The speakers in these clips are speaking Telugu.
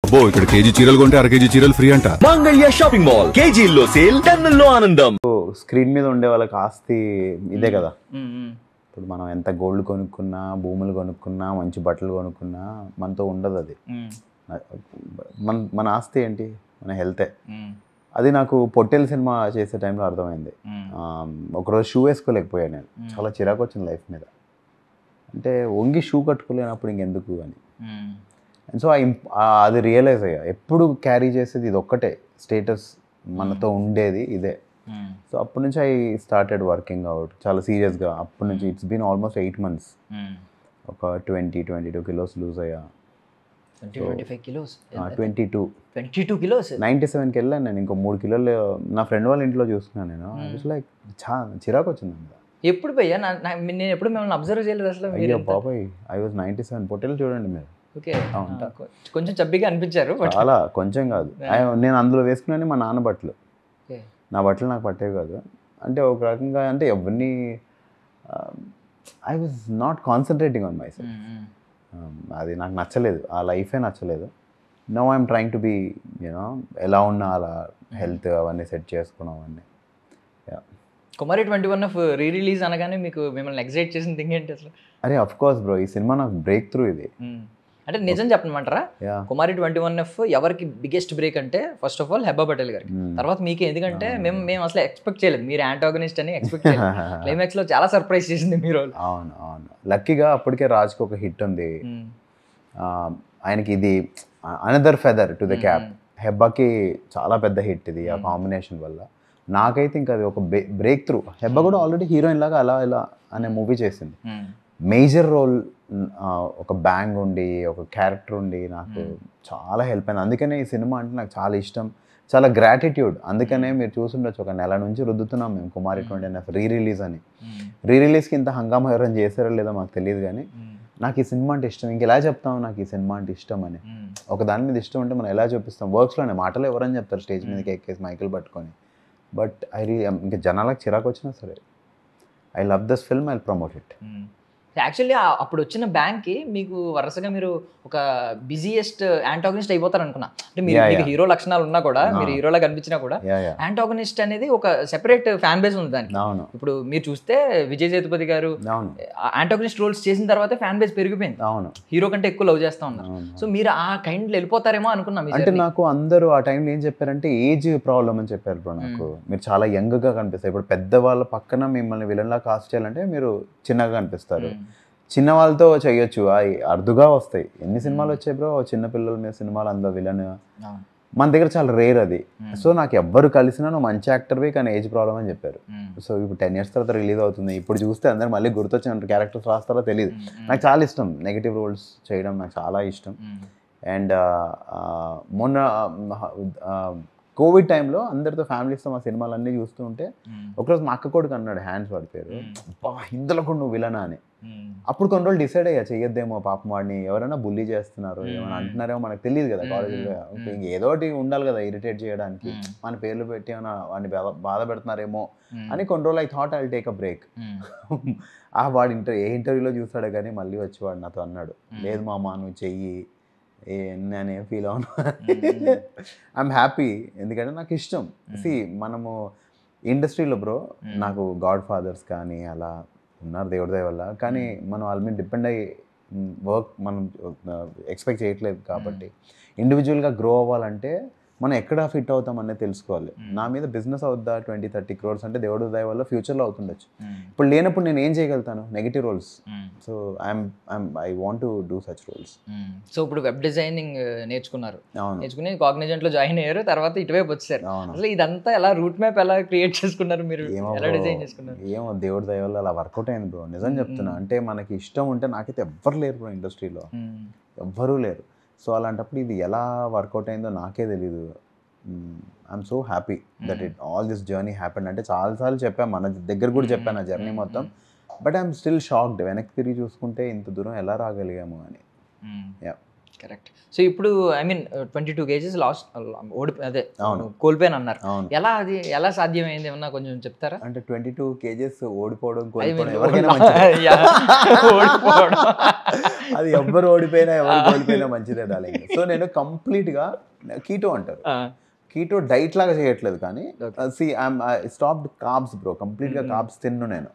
అబ్బో ఇక్కడ కేజీ చీరలు కొంటే అర కేజీ చీరలు ఫ్రీ అంట. మంగళ్య షాపింగ్ మాల్, కేజీల్లో సేల్, టన్నుల్లో ఆనందం. స్క్రీన్ మీద ఉండే వాళ్ళకి ఆస్తి ఇదే కదా. ఇప్పుడు మనం ఎంత గోల్డ్ కొనుక్కున్నా, భూములు కొనుక్కున్నా, మంచి బట్టలు కొనుక్కున్నా మనతో ఉండదు అది. మన ఆస్తి ఏంటి? మన హెల్తే. అది నాకు పొట్టేల్ సినిమా చేసే టైంలో అర్థమైంది. ఒకరోజు షూ వేసుకోలేకపోయాను నేను, చాలా చిరాకు వచ్చింది లైఫ్ మీద. అంటే వంగి షూ కట్టుకోలేనప్పుడు ఇంకెందుకు అని. అండ్ సో అది రియలైజ్ అయ్యా, ఎప్పుడు క్యారీ చేసేది ఇది ఒక్కటే, స్టేటస్ మనతో ఉండేది ఇదే. సో అప్పటి నుంచి ఐ స్టార్టెడ్ వర్కింగ్ అవుట్ చాలా సీరియస్గా. అప్పటి నుంచి ఇట్స్ బీన్ ఆల్మోస్ట్ 8 months. ఒక 22 kilos లూజ్ అయ్యా. 25 kilos 22 kilos 97కి వెళ్ళాను నేను. ఇంకో 3 kilos నా ఫ్రెండ్ వాళ్ళ ఇంట్లో చూసుకున్నాను నేను. ఇట్స్ లైక్ చిరాకు వచ్చింది అంత. ఎప్పుడు భయ్యా నేను ఎప్పుడు మిమ్మల్ని అబ్జర్వ్ చేయలేదు అసలు. అయ్యో బాబాయ్, ఐ వాజ్ 97. పొట్టేలు చూడండి మీరు. ఓకే, కొంచెం చబ్బిగా అనిపించారు. చాలా కొంచెం కాదు. నేను అందులో వేసుకున్నాను మా నాన్న బట్టలు. నా బట్టలు నాకు పట్టేవి కాదు. అంటే ఒక రకంగా అంటే ఎవరిని I was not concentrating on myself. అది నాకు నచ్చలేదు, ఆ లైఫే నచ్చలేదు. Now I'm trying to be you know ఎలా ఉన్నా అలా హెల్త్ అవన్నీ సెట్ చేసుకోవడం అవన్నీ. కుమారి 21 రీ రిలీజ్ అనగానే మీకు మిమ్మల్ని ఎక్సైట్ చేసిన థింగ్ ఏంటి అసలు? అరే అఫ్ కోర్స్ బ్రో, ఈ సినిమా నాకు బ్రేక్ త్రూ ఇది. అంటే నిజం చెప్పమంటారా, కుమారి 21 ఎవరికి బిగ్గెస్ట్ బ్రేక్ అంటే first of all Hebah Patel గారికి, తర్వాత మీకే. ఎందుకంటే మేము అసలు ఎక్స్పెక్ట్ చేయలేదు మీరు యాంటాగనిస్ట్ అని ఎక్స్పెక్ట్ చేయలేదు. క్లైమాక్స్ లో చాలా సర్ప్రైజ్ చేసింది మీరు. అవును అవును, లక్కీగా అప్పటికే రాజ్కి ఒక హిట్ ఉంది, ఆయనకి ఇది another feather to the cap. హెబ్బాకి చాలా పెద్ద హిట్ ఇది, ఆ కాంబినేషన్ వల్ల. నాకైతే ఇంకా అది ఒక బ్రేక్ త్రూ. హెబ్బా కూడా ఆల్రెడీ హీరోయిన్ లాగా అలా ఇలా అనే మూవీ చేసింది. మేజర్ రోల్, ఒక బ్యాంగ్ ఉండి ఒక క్యారెక్టర్ ఉండి నాకు చాలా హెల్ప్ అయింది. అందుకనే ఈ సినిమా అంటే నాకు చాలా ఇష్టం, చాలా గ్రాటిట్యూడ్. అందుకనే మీరు చూసుండొచ్చు, ఒక నెల నుంచి రుద్దుతున్నాం మేము కుమారి 21 రీ రిలీజ్ అని. రీ రిలీజ్కి ఇంత హంగామా ఎవరైనా చేశారో లేదో మాకు తెలియదు, కానీ నాకు ఈ సినిమా అంటే ఇష్టం. ఇంక ఎలా చెప్తాం నాకు ఈ సినిమా అంటే ఇష్టం అని? ఒక దాని మీద ఇష్టం అంటే మనం ఎలా చూపిస్తాం? వర్క్స్లోనే మాటలు ఎవరని చెప్తారు స్టేజ్ మీదకి ఎక్కేసి మైకులు పట్టుకొని. బట్ ఇంకా జనాలకు చిరాకు వచ్చినా సరే, I love this film, I promote it. Actually అప్పుడు వచ్చిన బ్యాంక్కి మీకు వరుసగా మీరు ఒక బిజీయెస్ట్ యాంటాగనిస్ట్ అయిపోతారు అనుకున్నా. అంటే మీకు హీరో లక్షణాలు ఉన్నా కూడా, మీరు హీరోలా కనిపించినా కూడా, యాంటాగనిస్ట్ అనేది ఒక సెపరేట్ ఫ్యాన్ బేస్ ఉంది దానికి. ఇప్పుడు మీరు చూస్తే విజయ్ సేతుపతి గారు యాంటాగనిస్ట్ రోల్స్ చేసిన తర్వాత ఫ్యాన్ బేస్ పెరిగిపోయింది, హీరో కంటే ఎక్కువ లవ్ చేస్తా ఉన్నారు. సో మీరు ఆ కైండ్లో వెళ్ళిపోతారేమో అనుకున్నా. అంటే నాకు అందరూ ఆ టైంలో ఏం చెప్పారంటే ఏజ్ ప్రాబ్లం అని చెప్పారు బ్రో. నాకు మీరు చాలా యంగ్గా కనిపిస్తారు. ఇప్పుడు పెద్దవాళ్ళ పక్కన మిమ్మల్ని విలన్లా కాస్ట్ చేయాలంటే మీరు చిన్నగా కనిపిస్తారు. చిన్న వాళ్ళతో చేయొచ్చు, అవి అరుదుగా వస్తాయి. ఎన్ని సినిమాలు వచ్చాయి బ్రో చిన్న పిల్లల మీద సినిమాలు, అందులో విలన్ మన దగ్గర చాలా రేర్ అది. సో నాకు ఎవ్వరు కలిసినా నువ్వు మంచి యాక్టర్వి, కానీ ఏజ్ ప్రాబ్లం అని చెప్పారు. సో ఇప్పుడు 10 years తర్వాత రిలీజ్ అవుతుంది. ఇప్పుడు చూస్తే అందరు మళ్ళీ గుర్తొచ్చిన క్యారెక్టర్స్ రాస్తారో తెలియదు. నాకు చాలా ఇష్టం నెగిటివ్ రోల్స్ చేయడం, నాకు చాలా ఇష్టం. అండ్ మొన్న కోవిడ్ టైంలో అందరితో ఫ్యామిలీస్తో మా సినిమాలన్నీ చూస్తూ ఉంటే ఒకరోజు మా అక్క కొడుకు అన్నాడు, హ్యాండ్స్ వాడి పేరు, ఇందులో కూడా నువ్వు విలనా అని. అప్పుడు కొన్ని రోజులు డిసైడ్ అయ్యా, చెయ్యొద్దేమో పాపం వాడిని ఎవరైనా బుల్లీ చేస్తున్నారు, ఏమైనా అంటున్నారేమో మనకు తెలియదు కదా. కాలేజీలో ఏదోటి ఉండాలి కదా ఇరిటేట్ చేయడానికి, మన పేర్లు పెట్టి ఏమైనా వాడిని బాధ పెడుతున్నారేమో అని కొన్ని రోజులు I thought I will take a break. వాడు ఏ ఇంటర్వ్యూలో చూస్తాడే కానీ మళ్ళీ వచ్చి వాడు నాతో అన్నాడు, లేదు మామ నువ్వు చెయ్యి, నేనే ఫీల్ అవును. ఐఎమ్ హ్యాపీ, ఎందుకంటే నాకు ఇష్టం. మనము ఇండస్ట్రీలో బ్రో నాకు గాడ్ ఫాదర్స్ కానీ అలా ఉన్నారు దేవుడి దయ వల్ల, కానీ మనం వాళ్ళ మీద డిపెండ్ అయ్యి వర్క్ మనం ఎక్స్పెక్ట్ చేయట్లేదు. కాబట్టి ఇండివిజువల్గా గ్రో అవ్వాలంటే మనం ఎక్కడ ఫిట్ అవుతాం అనేది తెలుసుకోవాలి. నా మీద బిజినెస్ అవుద్దా 20-30 crores అంటే దేవుడి దయ వల్ల ఫ్యూచర్లో అవుతుండొచ్చు. ఇప్పుడు లేనప్పుడు నేను ఏం చేయగలుగుతాను? Negative roles. So I want to do such roles. So ఇప్పుడు వెబ్ డిజైనింగ్ నేర్చుకున్నారు, నేర్చుకుని కాగ్నిజెంట్లో జాయిన్ అయ్యారు, తర్వాత ఇటువైపు వచ్చారు. అసలు ఇదంతా ఎలా రూట్ మ్యాప్ ఎలా క్రియేట్ చేసుకున్నారు మీరు? ఎలా డిజైన్ చేసుకున్నారు? ఏమో దేవుడి దయ వల్ల అలా వర్కౌట్ అయింది బ్రో. నిజం చెప్తున్నా, అంటే మనకి ఇష్టం ఉంటే, నాకైతే ఎవ్వరు లేరు బ్రో ఇండస్ట్రీలో, ఎవ్వరూ లేరు. సో అలాంటప్పుడు ఇది ఎలా వర్కౌట్ అయిందో నాకే తెలీదు. I'm so happy that it all this journey happened. అంటే చాలాసార్లు చెప్పాను, మన దగ్గర కూడా చెప్పాను ఆ జర్నీ మొత్తం. బట్ ఐఎమ్ స్టిల్ షాక్డ్, వెనక్కి తిరిగి చూసుకుంటే ఇంత దూరం ఎలా రాగలిగాము అని. కరెక్ట్. సో ఇప్పుడు ఐ మీన్ 22 kgs లాస్ట్ అదే కోల్పోయాను అన్నారు. ఎలా సాధ్యమైంది ఏమన్నా కొంచెం చెప్తారా? అంటే 22 kgs ఓడిపోవడం అది ఎవ్వరు ఓడిపోయినా ఎవరు కోల్పోయినా మంచిదే డార్లింగ్. సో నేను కంప్లీట్గా కీటో అంటారు, కీటో డైట్ లాగా చేయట్లేదు, కానీ స్టాప్డ్ కార్బ్స్ బ్రో, కంప్లీట్గా కార్బ్స్ తిన్ను నేను.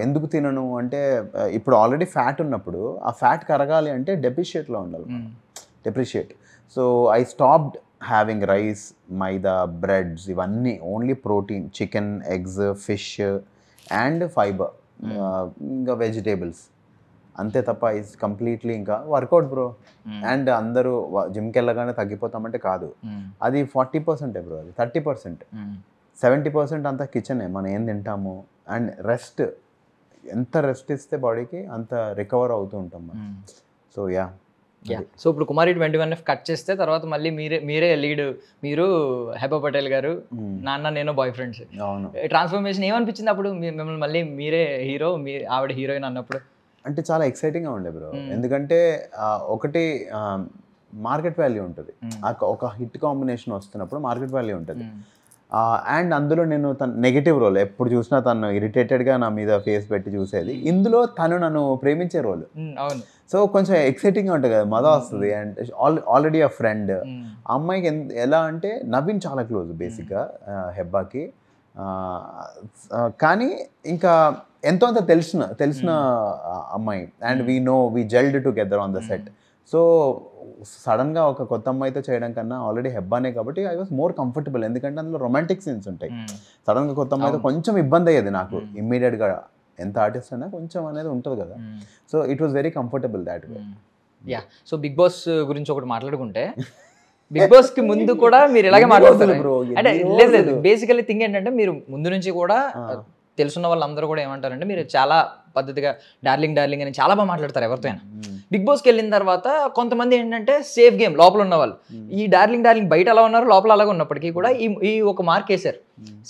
ఎందుకు తినను అంటే ఇప్పుడు ఆల్రెడీ ఫ్యాట్ ఉన్నప్పుడు ఆ ఫ్యాట్ కరగాలి అంటే డెప్రిషియేట్లో ఉండాలి, depreciate. So I stopped having rice, maida, breads, ఇవన్నీ only protein, chicken, eggs, fish and fibre, ఇంకా వెజిటేబుల్స్, అంతే తప్ప ఇస్ కంప్లీట్లీ ఇంకా వర్కౌట్ బ్రో. అండ్ అందరూ జిమ్కి వెళ్ళగానే తగ్గిపోతామంటే కాదు, అది 40% బ్రో, అది 30%, 70% అంతా కిచెనే, మనం ఏం తింటాము. అండ్ రెస్ట్, ఎంత రెస్ట్ ఇస్తే బాడీకి అంత రికవర్ అవుతూ ఉంటాం మనం. సో సో ఇప్పుడు కుమారి 21F కట్ చేస్తే తర్వాత మళ్ళీ మీరే లీడ్, మీరు హెబా పటేల్ గారు, నాన్న నేను బాయ్ ఫ్రెండ్స్. అవును. ట్రాన్స్ఫర్మేషన్ ఏమనిపించింది అప్పుడు మిమ్మల్ని మళ్ళీ మీరే హీరో, ఆవిడ హీరోయిన్ అన్నప్పుడు? అంటే చాలా ఎక్సైటింగ్గా ఉండే బ్రో, ఎందుకంటే ఒకటి మార్కెట్ వాల్యూ ఉంటుంది, ఒక హిట్ కాంబినేషన్ వస్తున్నప్పుడు మార్కెట్ వాల్యూ ఉంటుంది. అండ్ అందులో నేను తన నెగిటివ్ రోల్, ఎప్పుడు చూసినా తను ఇరిటేటెడ్గా నా మీద ఫేస్ పెట్టి చూసేది, ఇందులో తను నన్ను ప్రేమించే రోల్. అవును. సో కొంచెం ఎక్సైటింగ్గా ఉంటుంది కదా, మజా వస్తుంది. అండ్ ఆల్రెడీ ఆ ఫ్రెండ్, అమ్మాయికి ఎలా అంటే నవీన్ చాలా క్లోజ్ బేసిక్గా హెబ్బాకి, కానీ ఇంకా ఎంతో అంత తెలిసిన అమ్మాయి. And we gelled together on the set. So సడన్గా ఒక కొత్త అమ్మాయితో చేయడం కన్నా ఆల్రెడీ హెబ్బానే కాబట్టి ఐ వాజ్ మోర్ కంఫర్టబుల్, ఎందుకంటే అందులో రొమాంటిక్ సీన్స్ ఉంటాయి. సడన్గా కొత్త అమ్మాయితో కొంచెం ఇబ్బంది అయ్యేది నాకు ఇమ్మీడియట్గా, ఎంత ఆర్టిస్ట్ అయినా కొంచెం అనేది ఉంటుంది కదా. So it was very comfortable that way. So Bigg Boss గురించి ఒకటి మాట్లాడుకుంటే, బిగ్ బాస్ కి ముందు కూడా మీరు ఇలాగే మాట్లాడుతున్నారు అంటే లేదు, బేసికల్లీ థింగ్ ఏంటంటే మీరు ముందు నుంచి కూడా తెలుసున్న వాళ్ళందరూ కూడా ఏమంటారంటే మీరు చాలా పద్ధతిగా డార్లింగ్ అని చాలా బాగా మాట్లాడతారు ఎవరితో అయినా. బిగ్ బాస్కి వెళ్ళిన తర్వాత కొంతమంది ఏంటంటే సేఫ్ గేమ్ లోపల ఉన్న వాళ్ళు, ఈ డార్లింగ్ బయట అలా ఉన్నారు, లోపల అలాగే ఉన్నప్పటికీ కూడా ఈ ఒక మార్క్ వేశారు,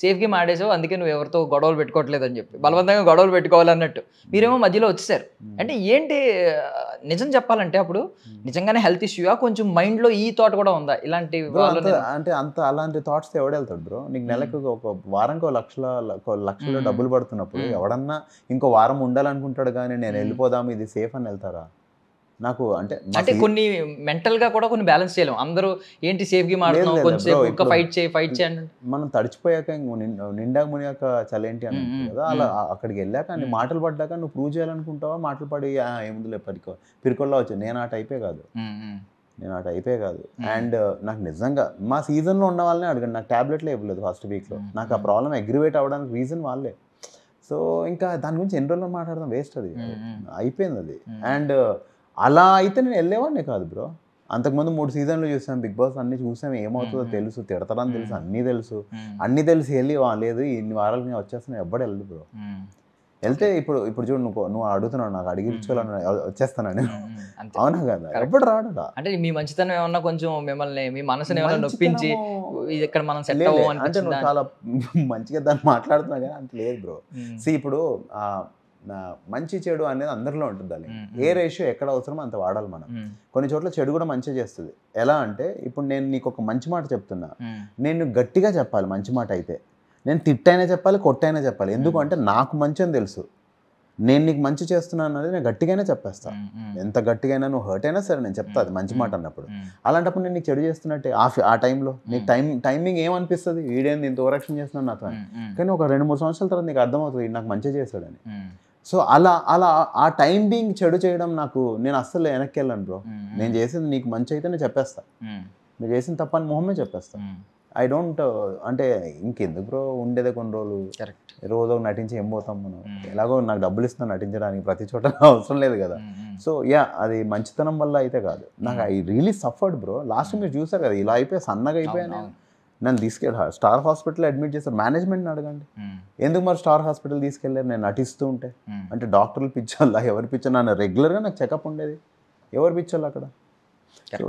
సేఫ్ గేమ్ ఆడేసావు అందుకే నువ్వు ఎవరితో గొడవలు పెట్టుకోవట్లేదు అని చెప్పి, బలవంతంగా గొడవలు పెట్టుకోవాలన్నట్టు మీరేమో మధ్యలో వచ్చేసారు. అంటే ఏంటి నిజం చెప్పాలంటే అప్పుడు నిజంగానే హెల్త్ ఇష్యూయా, కొంచెం మైండ్లో ఈ థాట్ కూడా ఉందా ఇలాంటి? అంటే అలాంటి థాట్స్ ఎవడెళ్తాడు బ్రో? నీకు నెలకు ఒక వారానికి లక్షలో డబ్బులు పడుతున్నప్పుడు ఎవడన్నా ఇంకో వారం ఉండాలనుకుంటాడు, కానీ నేను వెళ్ళిపోదాం ఇది సేఫ్ అని వెళ్తారా? నాకు అంటే కొన్ని మెంటల్ గా కూడా కొన్ని బ్యాలెన్స్ చేయలేము. అందరూ ఏంటి సేఫ్ గేమ్ ఆడుతున్నాం, కొంచెం ఫైట్ చేయండి. మనం తడిచిపోయాక నిండాక మునిగాక చలేంటి అని కదా, అలా అక్కడికి వెళ్ళాక అన్ని మాటలు పడ్డాక నువ్వు ప్రూవ్ చేయాలనుకుంటావా? మాటలు పడి ఏముందిలే పిరికొల్లా వచ్చి నేను ఆ టైపే కాదు. అండ్ నాకు నిజంగా మా సీజన్లో ఉన్న వాళ్ళనే అడగండి, నాకు ట్యాబ్లెట్లే ఇవ్వలేదు ఫస్ట్ వీక్లో. నాకు ఆ ప్రాబ్లం అగ్రివేట్ అవ్వడానికి రీజన్ వాళ్ళే. సో ఇంకా దాని గురించి ఎన్ని రోజులు మాట్లాడదాం, వేస్ట్, అది అయిపోయింది అది. అండ్ అలా అయితే నేను వెళ్ళేవాడినే కాదు బ్రో. అంతకుముందు 3 సీజన్లు చూసాం బిగ్ బాస్, అన్ని చూసాం, ఏమవుతుందో తెలుసు, తిడతారని తెలుసు, అన్నీ తెలిసి వెళ్ళి లేదు ఇన్ని వారాలు నేను వచ్చేస్తాను ఎవ్వడు వెళ్ళదు బ్రో. వెళ్తే ఇప్పుడు చూడు, నువ్వు అడుగుతున్నావు, నాకు అడిగించుకోవాలని వచ్చేస్తానని, అవునా కదా? ఎప్పుడు రాడా? అంటే మీ మంచితనం ఏమన్నా కొంచెం మిమ్మల్ని, మీ మనసుని ఏమన్నా నొప్పించి ఇక్కడ మనం సెట్ అవ్వం అంటే నువ్వు చాలా మంచిగా దాన్ని మాట్లాడుతున్నావు కానీ అంత లేదు బ్రో. ఇప్పుడు మంచి చెడు అనేది అందరిలో ఉంటుంది, ఏ రేషియో ఎక్కడ అవసరమో అంత వాడాలి మనం. కొన్ని చోట్ల చెడు కూడా మంచిగా చేస్తుంది. ఎలా అంటే ఇప్పుడు నేను నీకు ఒక మంచి మాట చెప్తున్నా, నేను గట్టిగా చెప్పాలి మంచి మాట అయితే, నేను తిట్టైనా చెప్పాలి, కొట్టైనా చెప్పాలి. ఎందుకంటే నాకు మంచి అని తెలుసు, నేను నీకు మంచి చేస్తున్నాను అనేది నేను గట్టిగానే చెప్పేస్తాను. ఎంత గట్టిగా నువ్వు హర్ట్ అయినా సరే నేను చెప్తా, అది మంచి మాట అన్నప్పుడు. అలాంటప్పుడు నేను నీకు చెడు చేస్తున్నట్టే ఆ టైంలో నీకు టైమింగ్ ఏమనిపిస్తుంది, వీడేంది ఇంత ఓవరాక్షన్ చేస్తున్నాను నాతో, కానీ ఒక 2-3 సంవత్సరాల తర్వాత నీకు అర్థమవుతుంది నాకు మంచిగా చేశాడని. సో అలా ఆ టైం బీయింగ్ చెడు చేయడం నేను అస్సలు వెనక్కి వెళ్ళాను బ్రో. నేను చేసింది నీకు మంచి అయితే నేను చెప్పేస్తా, మీరు చేసిన తప్పని మొహమే చెప్పేస్తా. ఐ డోంట్ అంటే ఇంకెందుకు బ్రో ఉండేదే కొన్ని రోజులు, రోజు నటించి ఏం పోతాం మనం, ఎలాగో నాకు డబ్బులు ఇస్తున్నాను నటించడానికి, ప్రతి చోట అవసరం లేదు కదా. సో అది మంచితనం వల్ల అయితే కాదు, నాకు I really suffered bro. Last మీరు చూసారు కదా, ఇలా అయిపోయి సన్నగా అయిపోయాను. నన్ను తీసుకెళ్ళి స్టార్ హాస్పిటల్ అడ్మిట్ చేస్తారు, మేనేజ్మెంట్ని అడగండి ఎందుకు మరి స్టార్ హాస్పిటల్ తీసుకెళ్ళారు నేను నటిస్తూ ఉంటే. అంటే డాక్టర్లు పిచ్చోళ్ళ, ఎవరు పిచ్చో? నన్ను రెగ్యులర్గా నాకు చెకప్ ఉండేది, ఎవరు పిచ్చోళ్ళు అక్కడ? సో